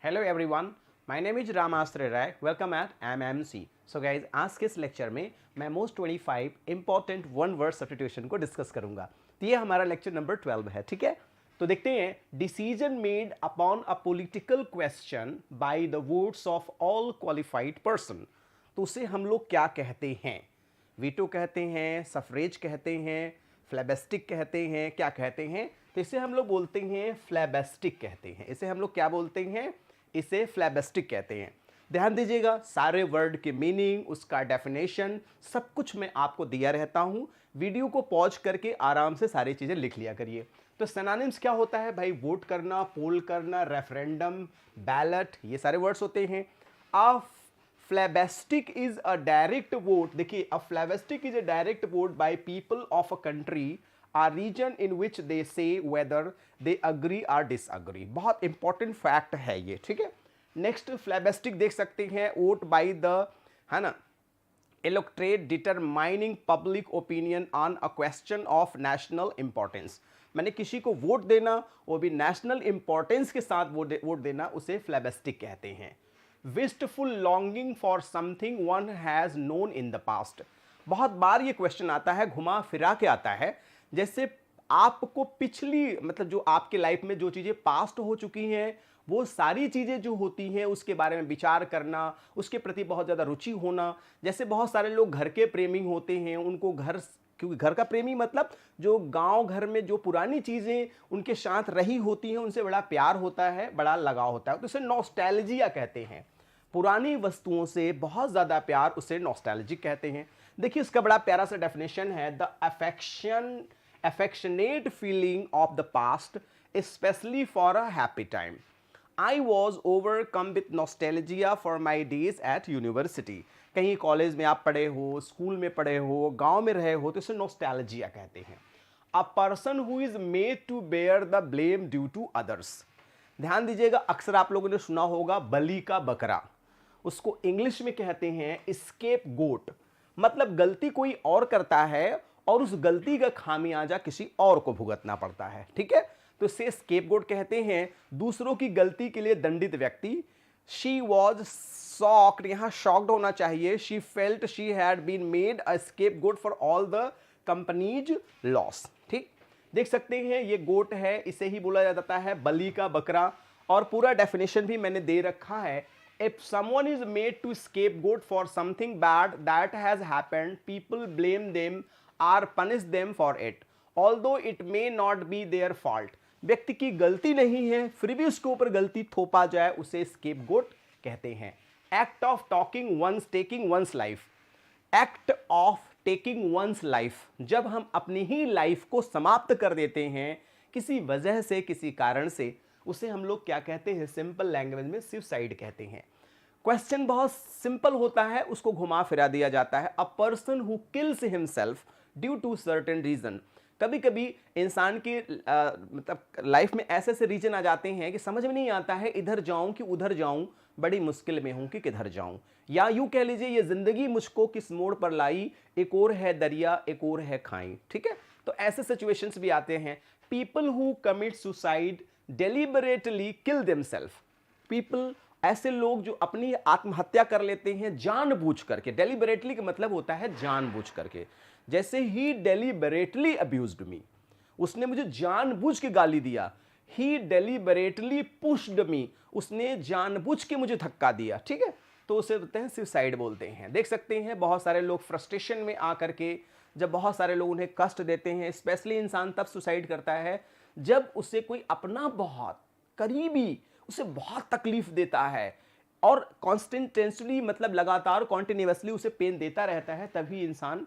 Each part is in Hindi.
Hello everyone, my name is Ramastre Rai. Welcome at MMC. So guys, आज के इस लेक्चर में मैं most 25 important one word substitution को डिस्कस करूंगा। तो ये हमारा लेक्चर नंबर 12 है, ठीक है। तो देखते हैं, decision made upon a political question by the votes of all qualified person. तो उसे हम लोग क्या कहते हैं? वीटो कहते हैं, सफरेज कहते हैं, फ्लेबेस्टिक कहते हैं, क्या कहते हैं? तो इसे हम लोग बोलते हैं फ्लेबेस्टिक कहते हैं। इसे हम लोग क्या बोलते हैं? इसे फ्लेबेस्टिक कहते हैं। ध्यान दीजिएगा, सारे वर्ड की मीनिंग, उसका डेफिनेशन, सब कुछ मैं आपको दिया रहता हूं। वीडियो को पॉज करके आराम से सारी चीजें लिख लिया करिए। तो सिनोनिम्स क्या होता है भाई? वोट करना, पोल करना, रेफरेंडम, बैलेट, ये सारे वर्ड्स होते हैं। A plebiscite is a direct vote. देखिए, a plebiscite is a direct vote by people of a country a region in which they say whether they agree or disagree। बहुत इंपॉर्टेंट फैक्ट है ये, ठीक है। नेक्स्ट फ्लेबेस्टिक देख सकते हैं, वोट बाय द, है ना, electorate determining public opinion on a question of national importance. मैंने किसी को वोट देना, वो भी नेशनल इंपॉर्टेंस के साथ वोट देना, उसे फ्लेबेस्टिक कहते हैं। Wistful longing for something one has known in the past. बहुत बार ये क्वेश्चन आता है, घुमा फिरा के आता है। जैसे आपको पिछली, मतलब जो आपके लाइफ में जो चीज़ें पास्ट हो चुकी हैं, वो सारी चीज़ें जो होती हैं उसके बारे में विचार करना, उसके प्रति बहुत ज़्यादा रुचि होना। जैसे बहुत सारे लोग घर के प्रेमी होते हैं, उनको घर, क्योंकि घर का प्रेमी मतलब जो गांव घर में जो पुरानी चीज़ें उनके साथ रही होती हैं, उनसे बड़ा प्यार होता है, बड़ा लगाव होता है, तो इसे नॉस्टैल्जिया कहते हैं। पुरानी वस्तुओं से बहुत ज़्यादा प्यार, उसे नॉस्टैल्जिक कहते हैं। देखिए, इसका बड़ा प्यारा सा डेफिनेशन है, the affectionate feeling of the past, especially for a happy time. I was overcome with nostalgia for my days at university। कहीं कॉलेज में आप पढ़े हो, स्कूल में पढ़े हो, गांव में रहे हो, तो इसे नॉस्टैल्जिया कहते हैं। A person who is made to bear the blame due to others। ध्यान दीजिएगा, अक्सर आप लोगों ने सुना होगा बलि का बकरा, उसको इंग्लिश में कहते हैं स्केप गोट। मतलब गलती कोई और करता है और उस गलती का खामियाजा किसी और को भुगतना पड़ता है, ठीक है। तो इसे स्केपगोट कहते हैं, दूसरों की गलती के लिए दंडित व्यक्ति। शी वॉज शॉक्ड, यहां शॉक्ड होना चाहिए। She felt she had been made a scapegoat for all the companies loss. ठीक, देख सकते हैं ये गोट है, इसे ही बोला जाता है बलि का बकरा। और पूरा डेफिनेशन भी मैंने दे रखा है। If someone is made to scapegoat for something bad that has happened, people blame them or punish them for it, although it may not be their fault। व्यक्ति की गलती नहीं है, फिर भी उसके ऊपर गलती थोपा जाए, उसे स्केपगोट कहते हैं। Act of talking one's taking one's life. Act of taking one's life, जब हम अपनी ही लाइफ को समाप्त कर देते हैं किसी वजह से, किसी कारण से, उसे हम लोग क्या कहते हैं? सिंपल लैंग्वेज में सुसाइड कहते हैं। क्वेश्चन बहुत सिंपल होता है, उसको घुमा फिरा दिया जाता है। A person who kills himself due to certain reason. कभी कभी इंसान की मतलब लाइफ में ऐसे ऐसे रीजन आ जाते हैं कि समझ में नहीं आता है इधर जाऊं कि उधर जाऊं, बड़ी मुश्किल में हूं कि किधर जाऊं। या यूं कह लीजिए, ये जिंदगी मुझको किस मोड़ पर लाई, एक और है दरिया, एक और है खाई, ठीक है। तो ऐसे सिचुएशंस भी आते हैं। People who commit suicide deliberately kill themselves. People, ऐसे लोग जो अपनी आत्महत्या कर लेते हैं जानबूझ करके। डेलिबरेटली का मतलब होता है जानबूझ करके। जैसे ही डेलिबरेटली अब्यूज्ड मी, उसने मुझे जानबूझ के गाली दिया। ही डेलिबरेटली पुश्ड मी, उसने जानबूझ के मुझे धक्का दिया, ठीक है। तो उसे बोलते हैं सुसाइड बोलते हैं। देख सकते हैं बहुत सारे लोग फ्रस्ट्रेशन में आकर के, जब बहुत सारे लोग उन्हें कष्ट देते हैं, स्पेशली इंसान तब सुसाइड करता है जब उसे कोई अपना बहुत करीबी उसे बहुत तकलीफ देता है और कॉन्स्टेंटली, मतलब लगातार कॉन्टिन्यूसली उसे पेन देता रहता है, तभी इंसान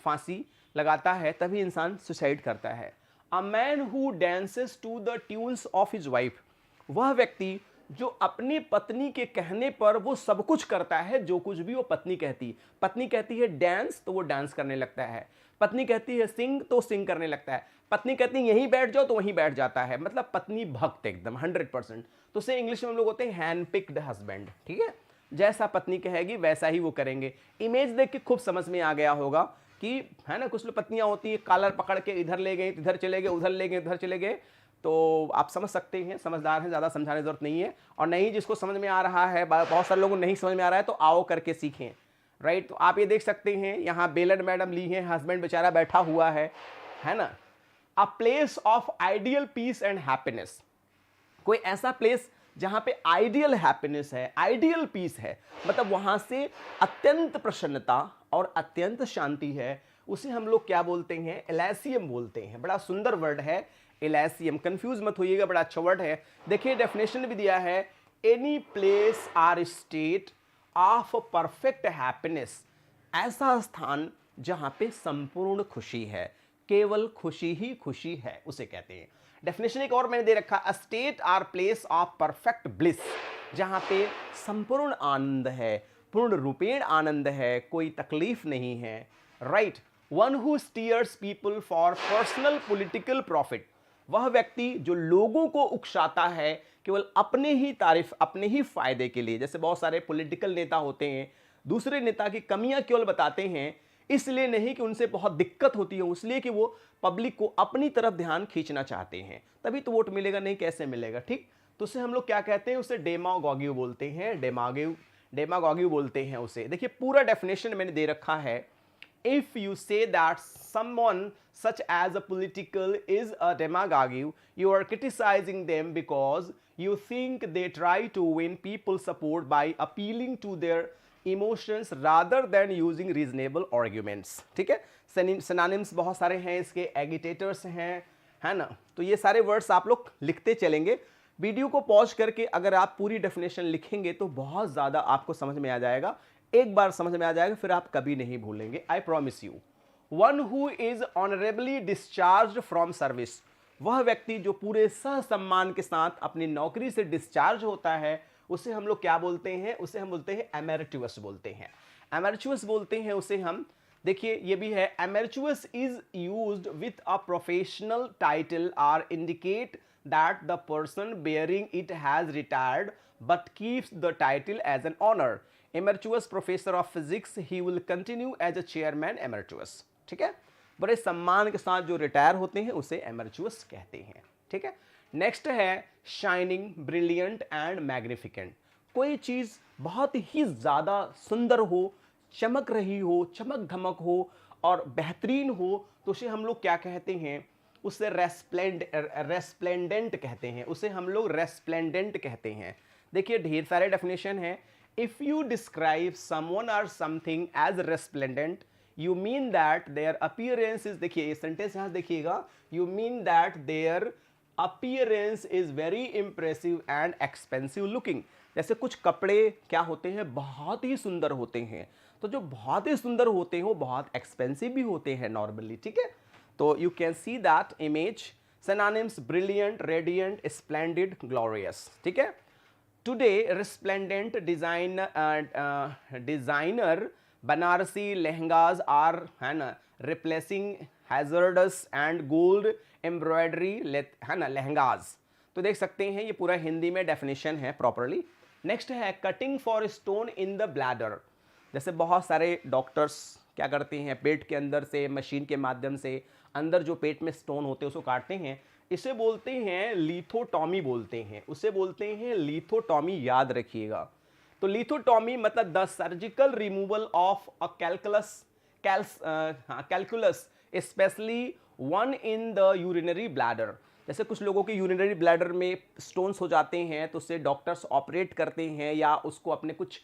फांसी लगाता है, तभी इंसान सुसाइड करता है। A man who dances to the tunes of his wife. वह व्यक्ति जो अपनी पत्नी के कहने पर वो सब कुछ करता है, जो कुछ भी वो पत्नी कहती। पत्नी कहती है डांस, तो वो डांस करने लगता है। पत्नी कहती है सिंग, तो सिंग करने लगता है। पत्नी कहती है यहीं बैठ जाओ, तो वहीं बैठ जाता है। मतलब पत्नी भक्त एकदम 100%। तो उसे इंग्लिश में हम लोग होते हैं हैंड पिक्ड हस्बैंड, ठीक है। जैसा पत्नी कहेगी वैसा ही वो करेंगे। इमेज देख के खूब समझ में आ गया होगा कि, है ना, कुछ लोग पत्नियां होती है, कॉलर पकड़ के इधर ले गए, इधर चले गए, उधर ले गए, उधर चले गए। तो आप समझ सकते हैं, समझदार हैं, ज़्यादा समझाने की जरूरत नहीं है। और नहीं जिसको समझ में आ रहा है, बहुत सारे लोगों को नहीं समझ में आ रहा है, तो आओ करके सीखें, राइट। तो आप ये देख सकते हैं यहाँ बेलन मैडम ली हैं, हस्बैंड बेचारा बैठा हुआ है ना। A place of ideal peace and happiness, कोई ऐसा प्लेस जहां पे आइडियल हैप्पीनेस है, आइडियल पीस है, मतलब वहां से अत्यंत प्रसन्नता और अत्यंत शांति है, उसे हम लोग क्या बोलते हैं, एलासियम बोलते हैं। बड़ा सुंदर वर्ड है एलासियम, कंफ्यूज मत होइएगा, बड़ा अच्छा वर्ड है। देखिए डेफिनेशन भी दिया है, any place or state of perfect happiness, ऐसा स्थान जहां पे संपूर्ण खुशी है, केवल खुशी ही खुशी है, उसे कहते हैं। डेफिनेशन एक और मैंने दे रखा, a state or place of perfect bliss, जहां पे संपूर्ण आनंद है, पूर्ण रूपेण आनंद है, कोई तकलीफ नहीं है, right. One who stairs people for personal political profit, वह व्यक्ति जो लोगों को उकसाता है केवल अपने ही तारीफ, अपने ही फायदे के लिए। जैसे बहुत सारे पॉलिटिकल नेता होते हैं, दूसरे नेता की कमियां केवल बताते हैं, इसलिए नहीं कि उनसे बहुत दिक्कत होती है, इसलिए कि वो पब्लिक को अपनी तरफ ध्यान खींचना चाहते हैं, तभी तो वोट मिलेगा, नहीं कैसे मिलेगा, ठीक। तो उसे हम लोग क्या कहते हैं, उसे डेमागोगी बोलते हैं, डेमागोगी बोलते हैं उसे। देखिए पूरा डेफिनेशन मैंने दे रखा है। If you say that someone such as a political is a demagogue, you are criticizing them because you think they try to win people's support by appealing to their emotions rather than using reasonable arguments, ठीक है। synonyms बहुत सारे हैं इसके, agitators हैं, है ना। तो ये सारे वर्ड्स आप लोग लिखते चलेंगे। वीडियो को पॉज करके अगर आप पूरी डेफिनेशन लिखेंगे तो बहुत ज़्यादा आपको समझ में आ जाएगा, एक बार समझ में आ जाएगा फिर आप कभी नहीं भूलेंगे, I promise you. One who is honourably discharge from service, वह व्यक्ति जो पूरे सहसम्मान के साथ अपनी नौकरी से डिस्चार्ज होता है, उसे हम लोग क्या बोलते हैं, उसे हम बोलते हैं एमेरिटुअस बोलते हैं, एमेरिटुअस बोलते हैं उसे हम। देखिए ये भी है, emeritus is used with a professional title or indicate that the person bearing it has retired but keeps the title as an honor. Emeritus professor of physics, he will continue as a chairman emeritus, ठीक है। बड़े सम्मान के साथ जो रिटायर होते हैं उसे एमेरिटुअस कहते हैं, ठीक है। नेक्स्ट है शाइनिंग, ब्रिलियंट एंड मैग्निफिकेंट, कोई चीज बहुत ही ज्यादा सुंदर हो, चमक रही हो, चमक धमक हो और बेहतरीन हो, तो उसे हम लोग क्या कहते हैं, उसे रेस्प्लेंडेंट कहते हैं, उसे हम लोग रेस्प्लेंडेंट कहते हैं। देखिए ढेर सारे डेफिनेशन हैं। इफ यू डिस्क्राइब समवन और something as resplendent, you mean that their appearance is, देखिए ये सेंटेंस यहां देखिएगा, you mean that their appearance is very impressive and expensive looking. जैसे कुछ कपड़े क्या होते हैं, बहुत ही सुंदर होते हैं, तो जो बहुत ही सुंदर होते हैं वो बहुत एक्सपेंसिव भी होते हैं नॉर्मली, ठीक है। तो you can see that image, synonyms brilliant, radiant, splendid, glorious, ठीक है। Today resplendent designer Banarasi lehengas are, है ना, replacing hazardous and gold embroidery, है ना, लहंगास। तो देख सकते हैं ये पूरा हिंदी में डेफिनेशन है प्रॉपरली। नेक्स्ट है cutting for stone in the bladder, जैसे बहुत सारे डॉक्टर्स क्या करते हैं, पेट के अंदर से मशीन के माध्यम से अंदर जो पेट में स्टोन होते हैं उसको काटते हैं, इसे बोलते हैं लिथोटॉमी बोलते हैं, उसे बोलते हैं लिथोटॉमी, याद रखिएगा। तो लिथोटॉमी मतलब the surgical removal of a calculus specially one in the urinary bladder. जैसे कुछ लोगों के यूरिनरी ब्लैडर में स्टोन्स हो जाते हैं तो उससे डॉक्टर्स ऑपरेट करते हैं या उसको अपने कुछ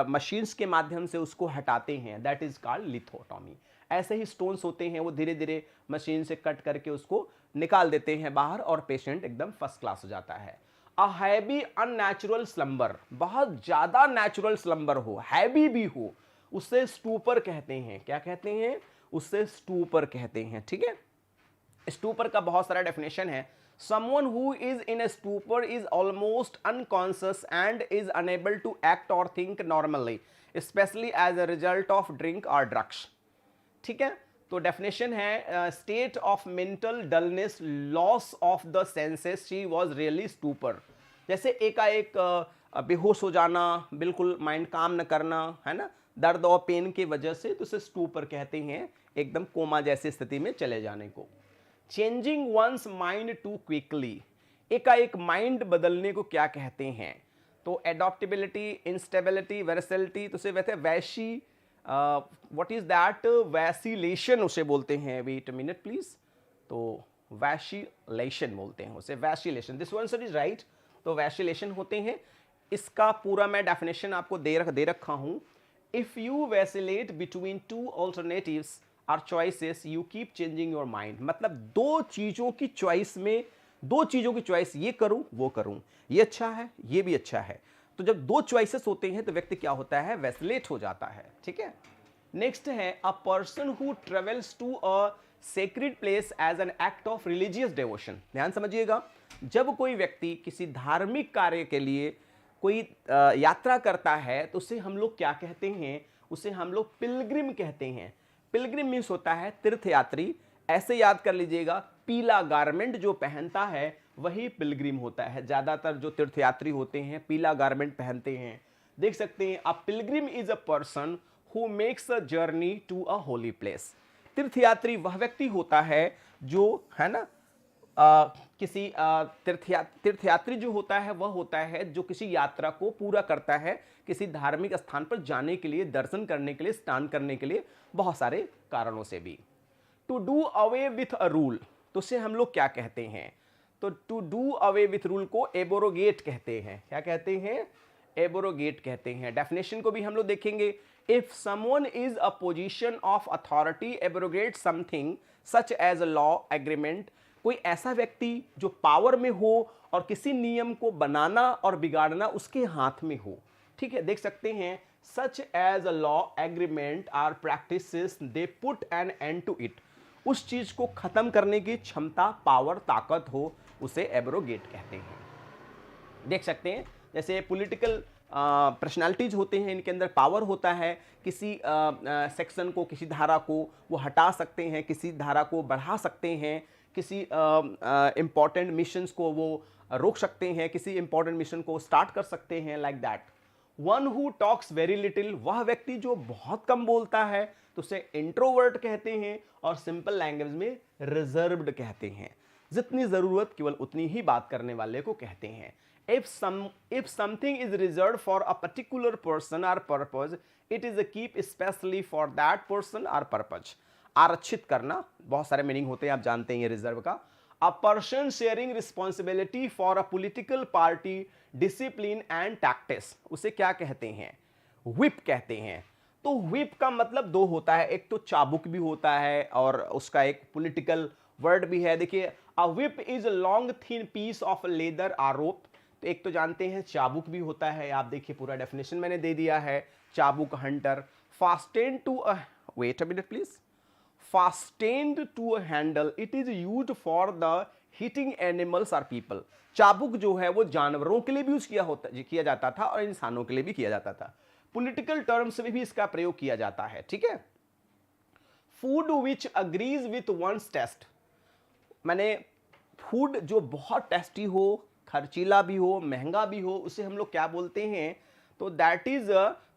मशीन्स के माध्यम से उसको हटाते हैं, दैट इज कॉल्ड लिथोटॉमी। ऐसे ही स्टोन्स होते हैं वो धीरे धीरे मशीन से कट करके उसको निकाल देते हैं बाहर और पेशेंट एकदम फर्स्ट क्लास हो जाता है। अ हैवी अननेचुरल स्लंबर, बहुत ज्यादा नेचुरल स्लंबर हो, हैवी भी हो, उससे स्टूपर कहते हैं, क्या कहते हैं, उससे स्टूपर कहते हैं, ठीक है। स्टूपर का बहुत सारा डेफिनेशन है। Someone who is in a stupor is almost unconscious and is unable to act or think normally, especially as a result of drink or drugs, ठीक है। तो डेफिनेशन है state of mental dullness, loss of the senses, she was really stupor, जैसे एकाएक बेहोश हो जाना, बिल्कुल माइंड काम न करना, है ना, दर्द और पेन की वजह से, तो उसे स्टूपर कहते हैं, एकदम कोमा जैसी स्थिति में चले जाने को। Changing one's mind too quickly, एकाएक माइंड बदलने को क्या कहते हैं? तो एडॉप्टेबिलिटी, इंस्टेबिलिटी, वेरसिलिटी, तो उसे कहते हैं वैशी, व्हाट इज दैट, वैसिलेशन उसे बोलते हैं। वेट अ मिनट प्लीज, तो वैशिलेशन बोलते हैं उसे, vacillation, this one sir is right. तो वैशिलेशन होते हैं। इसका पूरा मैं डेफिनेशन आपको दे रखा हूं। If you vacillate between two alternatives or choices you keep changing your mind, मतलब दो चीजों की चॉइस में, दो चीजों की चॉइस, ये करूं वो करूं, ये अच्छा है ये भी अच्छा है, तो जब दो चॉइसेस होते हैं तो व्यक्ति क्या होता है, वैसिलेट हो जाता है। ठीक है। नेक्स्ट है a person who travels to a sacred place as an act of religious devotion. ध्यान समझिएगा, जब कोई व्यक्ति किसी धार्मिक कार्य के लिए कोई यात्रा करता है तो उसे हम लोग क्या कहते हैं, उसे हम लोग पिलग्रिम कहते हैं। पिलग्रिम मीन्स होता है तीर्थयात्री। ऐसे याद कर लीजिएगा, पीला गारमेंट जो पहनता है वही पिलग्रिम होता है। ज्यादातर जो तीर्थयात्री होते हैं पीला गारमेंट पहनते हैं। देख सकते हैं, a pilgrim is a person who makes a journey to a holy place. तीर्थयात्री वह व्यक्ति होता है जो, है ना, किसी तीर्थयात्री जो होता है वह होता है जो किसी यात्रा को पूरा करता है, किसी धार्मिक स्थान पर जाने के लिए, दर्शन करने के लिए, स्नान करने के लिए, बहुत सारे कारणों से भी। To do away with a rule, तो उसे हम लोग क्या कहते हैं, तो to do away with rule को एबोरोगेट कहते हैं। क्या कहते हैं, एबोरोगेट कहते हैं। डेफिनेशन को भी हम लोग देखेंगे। If someone is a position of authority abrogate something such as a law agreement, कोई ऐसा व्यक्ति जो पावर में हो और किसी नियम को बनाना और बिगाड़ना उसके हाथ में हो। ठीक है, देख सकते हैं, such as a law agreement or practices they put an end to it, उस चीज को खत्म करने की क्षमता, पावर, ताकत हो, उसे एब्रोगेट कहते हैं। देख सकते हैं, जैसे पॉलिटिकल पर्सनालिटीज होते हैं, इनके अंदर पावर होता है, किसी सेक्शन को, किसी धारा को वो हटा सकते हैं, किसी धारा को बढ़ा सकते हैं, किसी इंपॉर्टेंट मिशंस को वो रोक सकते हैं, किसी इंपॉर्टेंट मिशन को स्टार्ट कर सकते हैं, like that. One who talks very little, वह व्यक्ति जो बहुत कम बोलता है तो उसे इंट्रोवर्ट कहते हैं, और सिंपल लैंग्वेज में रिजर्व्ड कहते हैं। जितनी जरूरत केवल उतनी ही बात करने वाले को कहते हैं। if something is reserved for a particular person or purpose, it is a keep especially for that person or purpose। आरक्षित करना, बहुत सारे मीनिंग होते हैं, आप जानते हैं ये रिजर्व का। A person sharing responsibility for a political party, discipline and tactics, उसे क्या कहते हैं, whip कहते हैं। तो whip का मतलब दो होता है, एक तो चाबुक भी होता है और उसका एक पॉलिटिकल वर्ड भी है। देखिए, a whip is a long thin piece of leather or rope, तो एक तो जानते हैं चाबुक भी होता है। आप देखिए, पूरा डेफिनेशन मैंने दे दिया है। चाबुक, hunter, fasten to a, wait a minute please, fastened to a handle, it is used for the hitting animals or people. चाबुक जो है वो जानवरों के लिए भी यूज किया जाता था और इंसानों के लिए भी किया जाता था। पॉलिटिकल टर्म्स में भी इसका प्रयोग किया जाता है। ठीक है। Food which agrees with one's taste, मैंने फूड जो बहुत टेस्टी हो, खर्चीला भी हो, महंगा भी हो, उसे हम लोग क्या बोलते हैं, तो दैट इज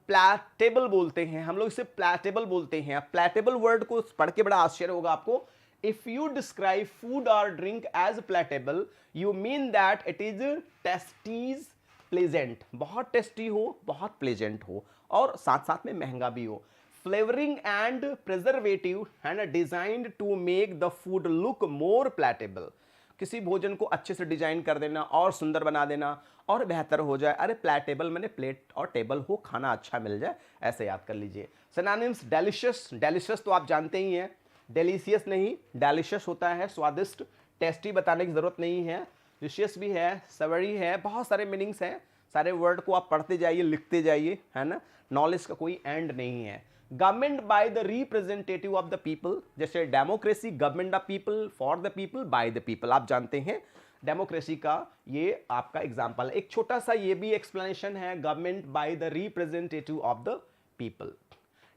प्लेटेबल बोलते हैं। हम लोग इसे प्लेटेबल बोलते हैं। प्लेटेबल वर्ड को पढ़ के बड़ा आश्चर्य होगा आपको। इफ यू डिस्क्राइब फूड और drink as palatable, you mean that it is tastes pleasant, बहुत टेस्टी हो, बहुत प्लेजेंट हो, और साथ साथ में महंगा भी हो। Flavouring and preservative and designed to make the food look more palatable, किसी भोजन को अच्छे से डिजाइन कर देना और सुंदर बना देना और बेहतर हो जाए। अरे प्लेटेबल मैंने प्लेट और टेबल हो, खाना अच्छा मिल जाए, ऐसे याद कर लीजिए। सिनोनिम्स, डेलिशियस, डेलिशियस तो आप जानते ही हैं, डेलीशियस नहीं, डेलिशियस होता है स्वादिष्ट, टेस्टी बताने की जरूरत नहीं है, डिशियस भी है, सवरी है, बहुत सारे मीनिंग्स हैं। सारे वर्ड को आप पढ़ते जाइए, लिखते जाइए, है ना, नॉलेज का कोई एंड नहीं है। Government by the representative of the people, जैसे democracy, government of people, for the people, by the people, आप जानते हैं डेमोक्रेसी का ये आपका एग्जांपल है। एक छोटा सा ये भी एक्सप्लेनेशन है, government by the representative of the people.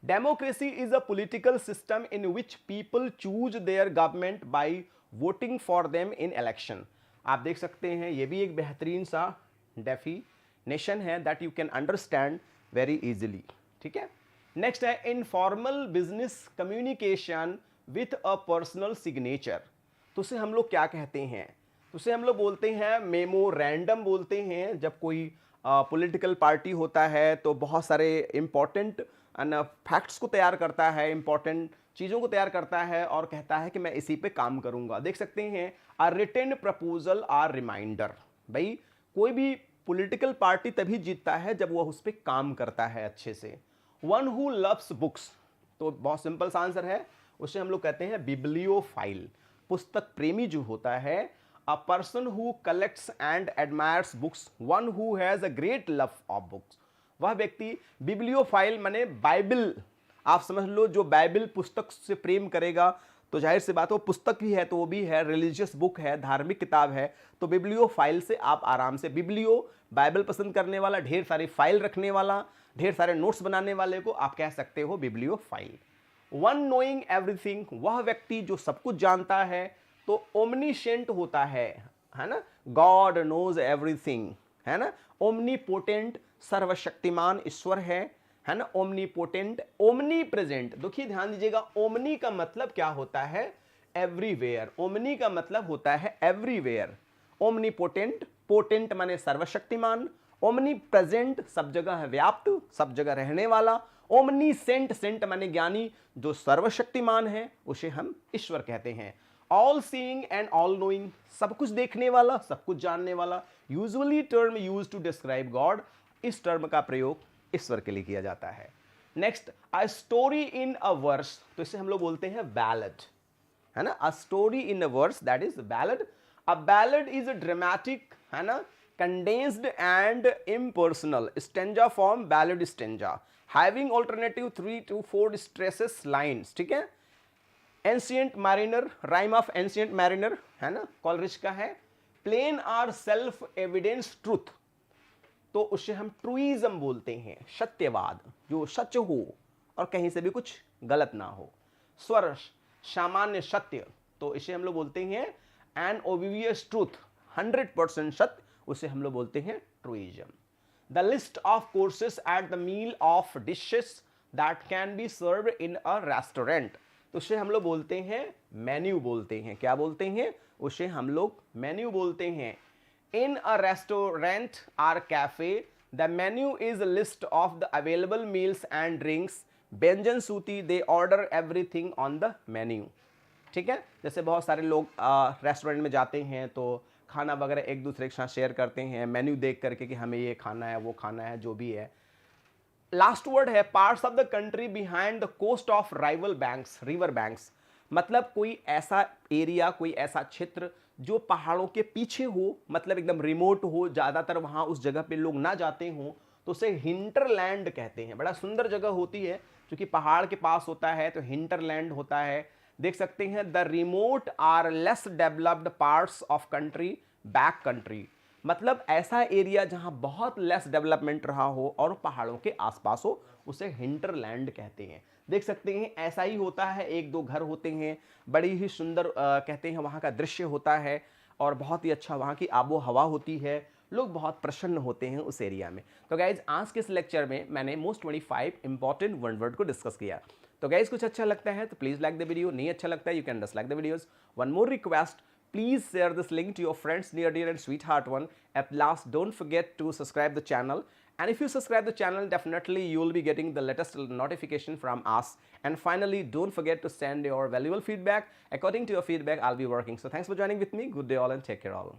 Democracy is a political system in which people choose there government by voting for them in election. आप देख सकते हैं, ये भी एक बेहतरीन सा डेफिनेशन है that you can understand very easily. ठीक है। नेक्स्ट है informal business communication with a personal signature. तो उसे हम लोग क्या कहते हैं? तो उसे हम लोग बोलते हैं मेमोरेंडम बोलते हैं। जब कोई पॉलिटिकल पार्टी होता है तो बहुत सारे इंपॉर्टेंट फैक्ट्स को तैयार करता है, इंपॉर्टेंट चीज़ों को तैयार करता है और कहता है कि मैं इसी पे काम करूंगा। देख सकते हैं a written proposal or reminder. भाई कोई भी पॉलिटिकल पार्टी तभी जीतता है जब वह उस पर काम करता है अच्छे से। वन हु लव्स बुक्स, तो बहुत सिंपल सा आंसर है, उसे हम लोग कहते हैं बिब्लियोफाइल, पुस्तक प्रेमी जो होता है। A person who collects and admires books, one who has a great love of books, वह व्यक्ति बिब्लियोफाइल माने बाइबल, आप समझ लो जो बाइबल पुस्तक से प्रेम करेगा तो जाहिर सी बात है वो पुस्तक भी है तो वो भी है रिलीजियस बुक है, धार्मिक किताब है। तो बिब्लियोफाइल से आप आराम से, बिब्लियो बाइबल पसंद करने वाला, ढेर सारी फाइल रखने वाला, ढेर सारे नोट्स बनाने वाले को आप कह सकते हो बिब्लियोफाइल। वन नोइंग एवरीथिंग, वह व्यक्ति जो सब कुछ जानता है। तो ओमनीशेंट होता है ना, गॉड नोज एवरीथिंग, है ना। ओमनीपोटेंट, सर्वशक्तिमान ईश्वर है ना। ओमनीपोटेंट, ओमनी प्रेजेंट, देखिए ध्यान दीजिएगा, ओमनी का मतलब क्या होता है? एवरीवेयर। ओमनी का मतलब होता है एवरीवेयर। ओमनीपोटेंट, पोटेंट माने सर्वशक्तिमान, ओमनी प्रेजेंट सब जगह है व्याप्त, सब जगह रहने वाला। ओमनी सेंट, सेंट माने ज्ञानी, जो सर्वशक्तिमान है उसे हम ईश्वर कहते हैं। All seeing and all knowing, सब कुछ देखने वाला, सब कुछ जानने वाला। Usually term use to describe God, इस टर्म का प्रयोग ईश्वर के लिए किया जाता है। Next, a story in a verse, तो इसे हम लोग बोलते हैं बैलेड, है ना। A story in a verse that is ballad. A ballad is a dramatic, है ना, condensed and impersonal stanza form, ballad stanza, having alternative 3 to 4 stresses lines, ठीक है। Ancient mariner, rime of ancient mariner, है ना, कॉलरिज का है। Plain or self evidence truth, तो उसे हम ट्रूइज्म बोलते हैं, सत्यवाद, जो सच हो और कहीं से भी कुछ गलत ना हो। स्वर, सामान्य सत्य, तो इसे हम लोग बोलते हैं एन ओबिवियस ट्रूथ, 100% सत्य, उसे हम लोग बोलते हैं truism. The list of courses at the meal of dishes that can be serve in a restaurant, तो उसे हम लोग बोलते हैं मेन्यू बोलते हैं। क्या बोलते हैं? उसे हम लोग मेन्यू बोलते हैं। In a restaurant or cafe, the menu is a list of the available meals and drinks. व्यंजन सूची, they order everything on the menu. ठीक है, जैसे बहुत सारे लोग रेस्टोरेंट में जाते हैं तो खाना वगैरह एक दूसरे के साथ शेयर करते हैं, मेन्यू देख करके कि हमें ये खाना है, वो खाना है, जो भी है। लास्ट वर्ड है parts of the country behind the coast of rival banks, river banks, मतलब कोई ऐसा एरिया, कोई ऐसा क्षेत्र जो पहाड़ों के पीछे हो, मतलब एकदम रिमोट हो, ज़्यादातर वहाँ उस जगह पे लोग ना जाते हों, तो उसे हिंटरलैंड कहते हैं। बड़ा सुंदर जगह होती है क्योंकि पहाड़ के पास होता है, तो हिंटरलैंड होता है। देख सकते हैं the remote or less developed parts of country, back country, मतलब ऐसा एरिया जहां बहुत लेस डेवलपमेंट रहा हो और पहाड़ों के आसपास हो, उसे हिंटरलैंड कहते हैं। देख सकते हैं ऐसा ही होता है, एक दो घर होते हैं, बड़ी ही सुंदर कहते हैं वहाँ का दृश्य होता है और बहुत ही अच्छा वहाँ की आबो हवा होती है, लोग बहुत प्रसन्न होते हैं उस एरिया में। तो गाइज आज के इस लेक्चर में मैंने मोस्ट 25 इंपॉर्टेंट वन वर्ड को डिस्कस किया। तो गाइज कुछ अच्छा लगता है तो प्लीज़ लाइक द वीडियो, नहीं अच्छा लगता है you can dislike the videos. One more request, please share this link to your friends, near dear and sweetheart one. At last, don't forget to subscribe the channel, and if you subscribe the channel, definitely you will be getting the latest notification from us. And finally, don't forget to send your valuable feedback. According to your feedback, I'll be working. So thanks for joining with me. Good day all and take care all.